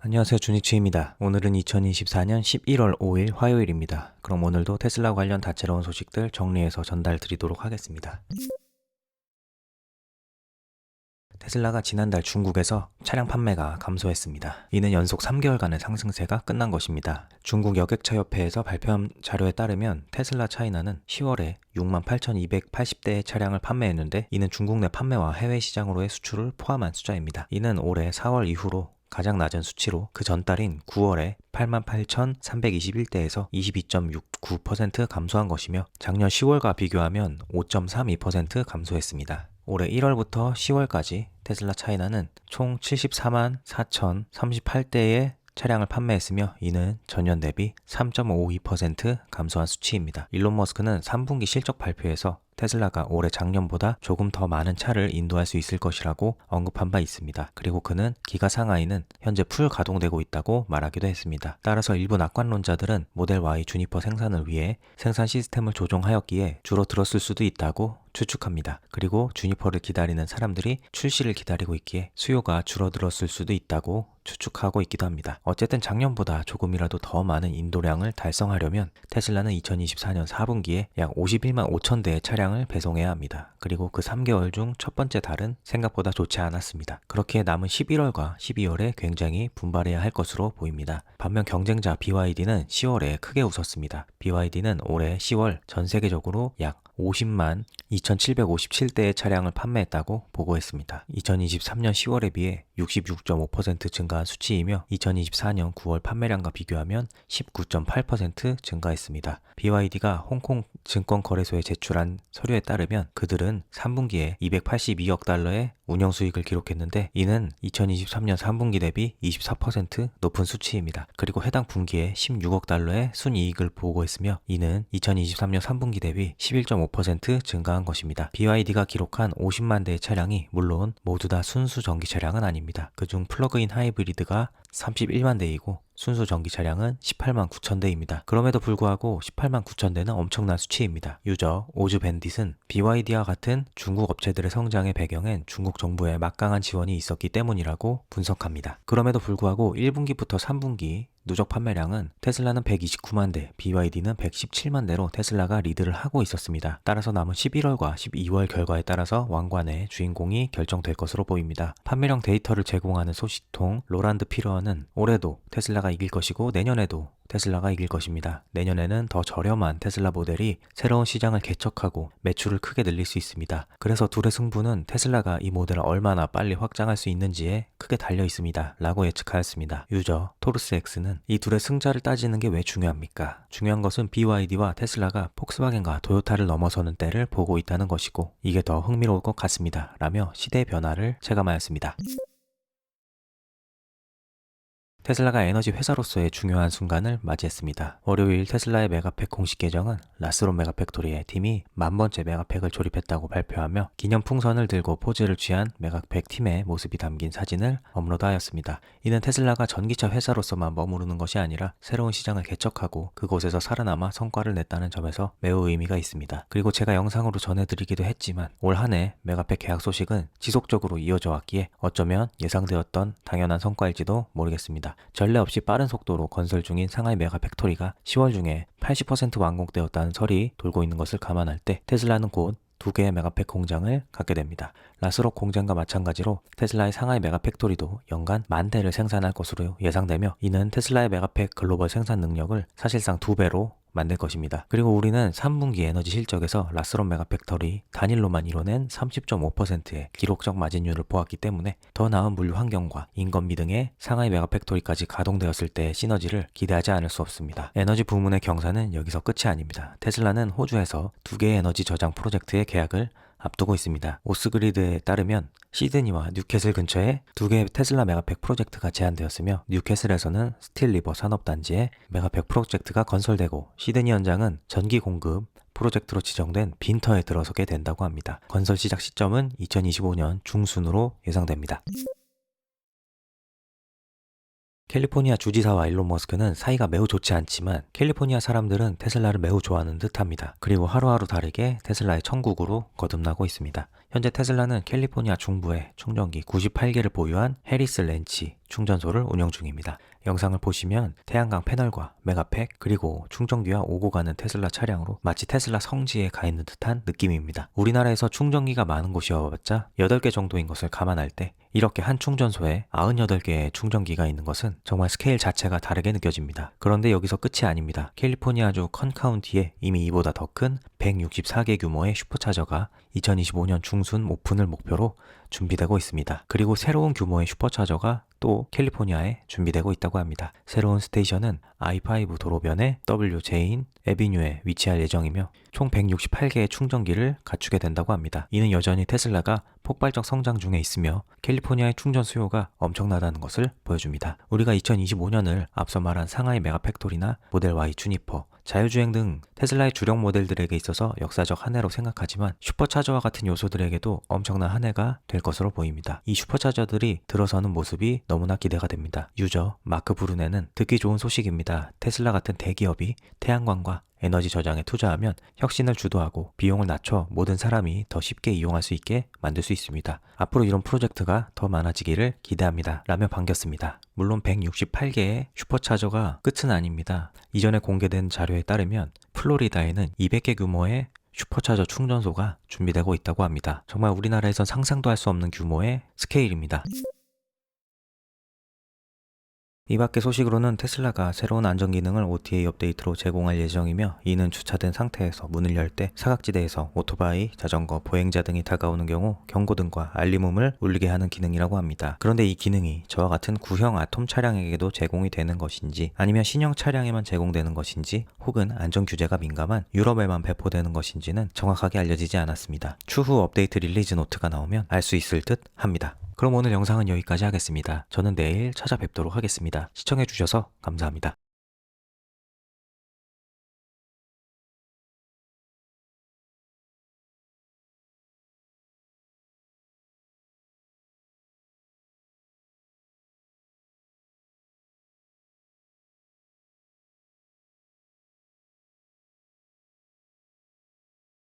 안녕하세요, 주니치입니다. 오늘은 2024년 11월 5일 화요일입니다. 그럼 오늘도 테슬라 관련 다채로운 소식들 정리해서 전달 드리도록 하겠습니다. 테슬라가 지난달 중국에서 차량 판매가 감소했습니다. 이는 연속 3개월간의 상승세가 끝난 것입니다. 중국 여객차협회에서 발표한 자료에 따르면 테슬라 차이나는 10월에 68,280대의 차량을 판매했는데, 이는 중국 내 판매와 해외 시장으로의 수출을 포함한 숫자입니다. 이는 올해 4월 이후로 가장 낮은 수치로 그 전달인 9월에 88,321대에서 22.69% 감소한 것이며, 작년 10월과 비교하면 5.32% 감소했습니다. 올해 1월부터 10월까지 테슬라 차이나는 총 74만 4,038대의 차량을 판매했으며, 이는 전년 대비 3.52% 감소한 수치입니다. 일론 머스크는 3분기 실적 발표에서 테슬라가 올해 작년보다 조금 더 많은 차를 인도할 수 있을 것이라고 언급한 바 있습니다. 그리고 그는 기가 상하이는 현재 풀 가동되고 있다고 말하기도 했습니다. 따라서 일부 낙관론자들은 모델 Y 주니퍼 생산을 위해 생산 시스템을 조정하였기에 줄어들었을 수도 있다고 추측합니다. 그리고 주니퍼를 기다리는 사람들이 출시를 기다리고 있기에 수요가 줄어들었을 수도 있다고 추측하고 있기도 합니다. 어쨌든 작년보다 조금이라도 더 많은 인도량을 달성하려면 테슬라는 2024년 4분기에 약 51만 5천 대의 차량을 배송해야 합니다. 그리고 그 3개월 중 첫 번째 달은 생각보다 좋지 않았습니다. 그렇기에 남은 11월과 12월에 굉장히 분발해야 할 것으로 보입니다. 반면 경쟁자 BYD는 10월에 크게 웃었습니다. BYD는 올해 10월 전 세계적으로 약 50만 2,757대의 차량을 판매했다고 보고했습니다. 2023년 10월에 비해 66.5% 증가한 수치이며 2024년 9월 판매량과 비교하면 19.8% 증가했습니다. BYD가 홍콩 증권거래소에 제출한 서류에 따르면 그들은 3분기에 282억 달러의 운영 수익을 기록했는데, 이는 2023년 3분기 대비 24% 높은 수치입니다. 그리고 해당 분기에 16억 달러의 순이익을 보고했으며, 이는 2023년 3분기 대비 11.5% 증가한 것입니다. BYD가 기록한 50만 대의 차량이 물론 모두 다 순수 전기 차량은 아닙니다. 그중 플러그인 하이브리드가 31만 대이고 순수 전기 차량은 18만 9천 대입니다. 그럼에도 불구하고 18만 9천 대는 엄청난 수치입니다. 유저 오즈 밴딧은 BYD와 같은 중국 업체들의 성장의 배경엔 중국 정부의 막강한 지원이 있었기 때문이라고 분석합니다. 그럼에도 불구하고 1분기부터 3분기 누적 판매량은 테슬라는 129만 대, BYD는 117만 대로 테슬라가 리드를 하고 있었습니다. 따라서 남은 11월과 12월 결과에 따라서 왕관의 주인공이 결정될 것으로 보입니다. 판매량 데이터를 제공하는 소식통 로란드 피러는 올해도 테슬라가 이길 것이고 내년에도 테슬라가 이길 것입니다. 내년에는 더 저렴한 테슬라 모델이 새로운 시장을 개척하고 매출을 크게 늘릴 수 있습니다. 그래서 둘의 승부는 테슬라가 이 모델을 얼마나 빨리 확장할 수 있는지에 크게 달려 있습니다. 라고 예측하였습니다. 유저 토르스X는 이 둘의 승자를 따지는 게 왜 중요합니까? 중요한 것은 BYD와 테슬라가 폭스바겐과 도요타를 넘어서는 때를 보고 있다는 것이고, 이게 더 흥미로울 것 같습니다. 라며 시대의 변화를 체감하였습니다. 테슬라가 에너지 회사로서의 중요한 순간을 맞이했습니다. 월요일 테슬라의 메가팩 공식 계정은 라스론 메가팩토리의 팀이 10,000번째 메가팩을 조립했다고 발표하며 기념 풍선을 들고 포즈를 취한 메가팩 팀의 모습이 담긴 사진을 업로드하였습니다. 이는 테슬라가 전기차 회사로서만 머무르는 것이 아니라 새로운 시장을 개척하고 그곳에서 살아남아 성과를 냈다는 점에서 매우 의미가 있습니다. 그리고 제가 영상으로 전해드리기도 했지만 올 한 해 메가팩 계약 소식은 지속적으로 이어져 왔기에 어쩌면 예상되었던 당연한 성과일지도 모르겠습니다. 전례 없이 빠른 속도로 건설 중인 상하이 메가팩토리가 10월 중에 80% 완공되었다는 설이 돌고 있는 것을 감안할 때 테슬라는 곧 2개의 메가팩 공장을 갖게 됩니다. 라스록 공장과 마찬가지로 테슬라의 상하이 메가팩토리도 연간 10,000대를 생산할 것으로 예상되며, 이는 테슬라의 메가팩 글로벌 생산 능력을 사실상 2배로 만들 것입니다. 그리고 우리는 3분기 에너지 실적에서 라스론 메가팩토리 단일로만 이뤄낸 30.5%의 기록적 마진율을 보았기 때문에 더 나은 물류 환경과 인건비 등의 상하이 메가팩토리까지 가동되었을 때의 시너지를 기대하지 않을 수 없습니다. 에너지 부문의 경사는 여기서 끝이 아닙니다. 테슬라는 호주에서 2개의 에너지 저장 프로젝트의 계약을 앞두고 있습니다. 오스그리드에 따르면 시드니와 뉴캐슬 근처에 2개의 테슬라 메가팩 프로젝트가 제안되었으며, 뉴캐슬에서는 스틸리버 산업단지에 메가팩 프로젝트가 건설되고 시드니 현장은 전기 공급 프로젝트로 지정된 빈터에 들어서게 된다고 합니다. 건설 시작 시점은 2025년 중순으로 예상됩니다. 캘리포니아 주지사와 일론 머스크는 사이가 매우 좋지 않지만 캘리포니아 사람들은 테슬라를 매우 좋아하는 듯합니다. 그리고 하루하루 다르게 테슬라의 천국으로 거듭나고 있습니다. 현재 테슬라는 캘리포니아 중부에 충전기 98개를 보유한 해리스 렌치 충전소를 운영 중입니다. 영상을 보시면 태양광 패널과 메가팩 그리고 충전기와 오고 가는 테슬라 차량으로 마치 테슬라 성지에 가 있는 듯한 느낌입니다. 우리나라에서 충전기가 많은 곳이어봤자 8개 정도인 것을 감안할 때 이렇게 한 충전소에 98개의 충전기가 있는 것은 정말 스케일 자체가 다르게 느껴집니다. 그런데 여기서 끝이 아닙니다. 캘리포니아주 컨 카운티에 이미 이보다 더 큰 164개 규모의 슈퍼차저가 2025년 중순 오픈을 목표로 준비되고 있습니다. 그리고 새로운 규모의 슈퍼차저가 또 캘리포니아에 준비되고 있다고 합니다. 새로운 스테이션은 I5 도로변의 WJ인 에비뉴에 위치할 예정이며 총 168개의 충전기를 갖추게 된다고 합니다. 이는 여전히 테슬라가 폭발적 성장 중에 있으며 캘리포니아의 충전 수요가 엄청나다는 것을 보여줍니다. 우리가 2025년을 앞서 말한 상하이 메가팩토리나 모델 Y 주니퍼, 자율주행 등 테슬라의 주력 모델들에게 있어서 역사적 한 해로 생각하지만 슈퍼차저와 같은 요소들에게도 엄청난 한 해가 될 것으로 보입니다. 이 슈퍼차저들이 들어서는 모습이 너무나 기대가 됩니다. 유저 마크 브루네는 듣기 좋은 소식입니다. 테슬라 같은 대기업이 태양광과 에너지 저장에 투자하면 혁신을 주도하고 비용을 낮춰 모든 사람이 더 쉽게 이용할 수 있게 만들 수 있습니다. 앞으로 이런 프로젝트가 더 많아지기를 기대합니다. 라며 반겼습니다. 물론 168개의 슈퍼차저가 끝은 아닙니다. 이전에 공개된 자료에 따르면 플로리다에는 200개 규모의 슈퍼차저 충전소가 준비되고 있다고 합니다. 정말 우리나라에선 상상도 할 수 없는 규모의 스케일입니다. 이 밖의 소식으로는 테슬라가 새로운 안전 기능을 OTA 업데이트로 제공할 예정이며 이는 주차된 상태에서 문을 열 때 사각지대에서 오토바이, 자전거, 보행자 등이 다가오는 경우 경고등과 알림음을 울리게 하는 기능이라고 합니다. 그런데 이 기능이 저와 같은 구형 아톰 차량에게도 제공이 되는 것인지 아니면 신형 차량에만 제공되는 것인지 혹은 안전 규제가 민감한 유럽에만 배포되는 것인지는 정확하게 알려지지 않았습니다. 추후 업데이트 릴리즈 노트가 나오면 알 수 있을 듯 합니다. 그럼 오늘 영상은 여기까지 하겠습니다. 저는 내일 찾아뵙도록 하겠습니다. 시청해주셔서 감사합니다.